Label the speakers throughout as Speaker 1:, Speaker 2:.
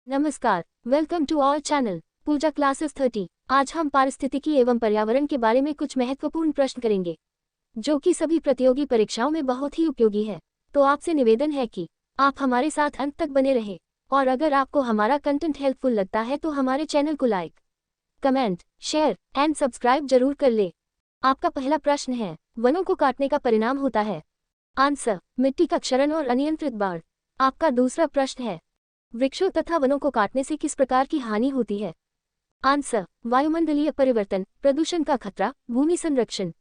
Speaker 1: नमस्कार, welcome to our channel Pooja classes 30। आज हम पारिस्थितिकी एवं पर्यावरण के बारे में कुछ महत्वपूर्ण प्रश्न करेंगे जो कि सभी प्रतियोगी परीक्षाओं में बहुत ही उपयोगी है। तो आपसे निवेदन है कि आप हमारे साथ अंत तक बने रहें और अगर आपको हमारा कंटेंट हेल्पफुल लगता है तो हमारे चैनल को like, comment, share and subscribe जरूर कर ले। आपका पहला प्रश्न है, वनों को काटने का परिणाम होता है। आंसर, मिट्टी का क्षरण और अनियंत्रित बाढ़। आपका दूसरा प्रश्न है, वृक्षों तथा वनों को काटने से किस प्रकार की हानि होती है। आंसर, वायुमंडलीय परिवर्तन, प्रदूषण का खतरा, भूमि संरक्षण।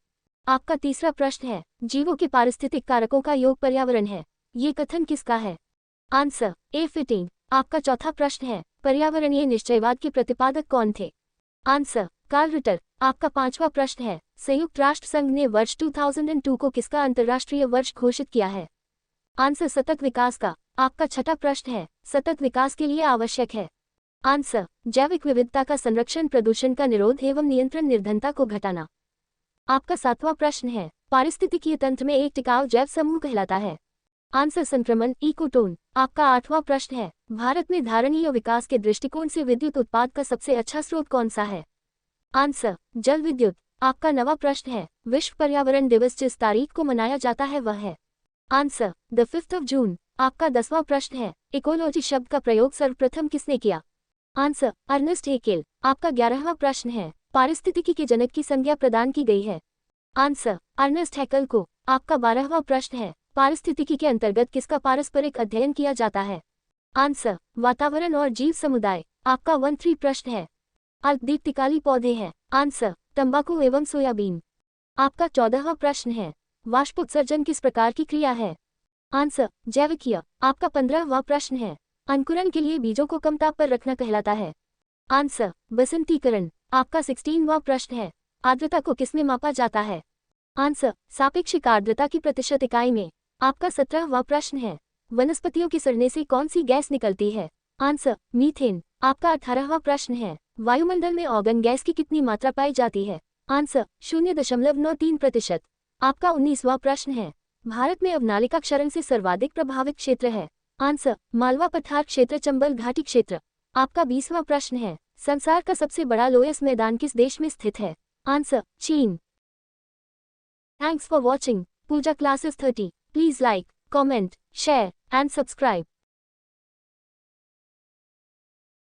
Speaker 1: आपका तीसरा प्रश्न है, जीवों के पारिस्थितिक कारकों का योग पर्यावरण है, ये कथन किसका है। आंसर, ए फिटिंग। आपका चौथा प्रश्न है, पर्यावरणीय निश्चयवाद के प्रतिपादक कौन थे। Answer, Carl Ritter. आपका पांचवा प्रश्न है, संयुक्त राष्ट्र संघ ने वर्ष 2002 को किसका अंतर्राष्ट्रीय वर्ष घोषित किया है। आंसर, सतत विकास का। आपका छठा प्रश्न है, सतत विकास के लिए आवश्यक है। आंसर, जैविक विविधता का संरक्षण, प्रदूषण का निरोध एवं नियंत्रण, निर्धनता को घटाना। आपका सातवां प्रश्न है, पारिस्थितिकीय तंत्र में एक टिकाऊ जैव समूह कहलाता है। आंसर, संक्रमण, इकोटोन। आपका आठवां प्रश्न है, भारत में धारणीय विकास के दृष्टिकोण से विद्युत उत्पाद का सबसे अच्छा स्रोत कौन सा है। आंसर, जल विद्युत। आपका नवा प्रश्न है, विश्व पर्यावरण दिवस जिस तारीख को मनाया जाता है वह है। Answer, the 5th of June। आपका 10वां प्रश्न है, इकोलॉजी शब्द का प्रयोग सर्वप्रथम किसने किया। Answer, Ernest Haeckel. आपका 11वां प्रश्न है, पारिस्थितिकी के जनक की संज्ञा प्रदान की गई है। आंसर, अर्नेस्ट हैकेल को। आपका 12वां प्रश्न है, पारिस्थितिकी के अंतर्गत किसका पारस्परिक अध्ययन किया जाता है। आंसर, वातावरण और जीव समुदाय। आपका 13 प्रश्न है, अल्पदीप्तिकाली पौधे हैं। आंसर, तंबाकू एवं सोयाबीन। आपका 14वां प्रश्न है, वाष्पोत्सर्जन किस प्रकार की क्रिया है। आंसर, जैविकीय। आपका 15वां प्रश्न है, अंकुरण के लिए बीजों को कम ताप पर रखना कहलाता है। आंसर, बसंतीकरण। आपका 16वां प्रश्न है, आर्द्रता को किसमें मापा जाता है। आंसर, सापेक्षिक आर्द्रता की प्रतिशत इकाई में। आपका 17वां प्रश्न है, वनस्पतियों के सड़ने से कौन सी गैस निकलती है। Answer, methane. आपका 18वां प्रश्न है, वायुमंडल में ऑर्गन गैस की कितनी मात्रा पाई जाती है। आंसर, 0.93%। आपका 19वां प्रश्न है, भारत में अवनालिका क्षरण से सर्वाधिक प्रभावित क्षेत्र है। आंसर, मालवा पठार क्षेत्र, चंबल घाटी क्षेत्र। आपका 20वां प्रश्न है, संसार का सबसे बड़ा लोयस मैदान किस देश में स्थित है। आंसर, चीन। Thanks for watching Pooja classes 30। Please like, comment, share and subscribe.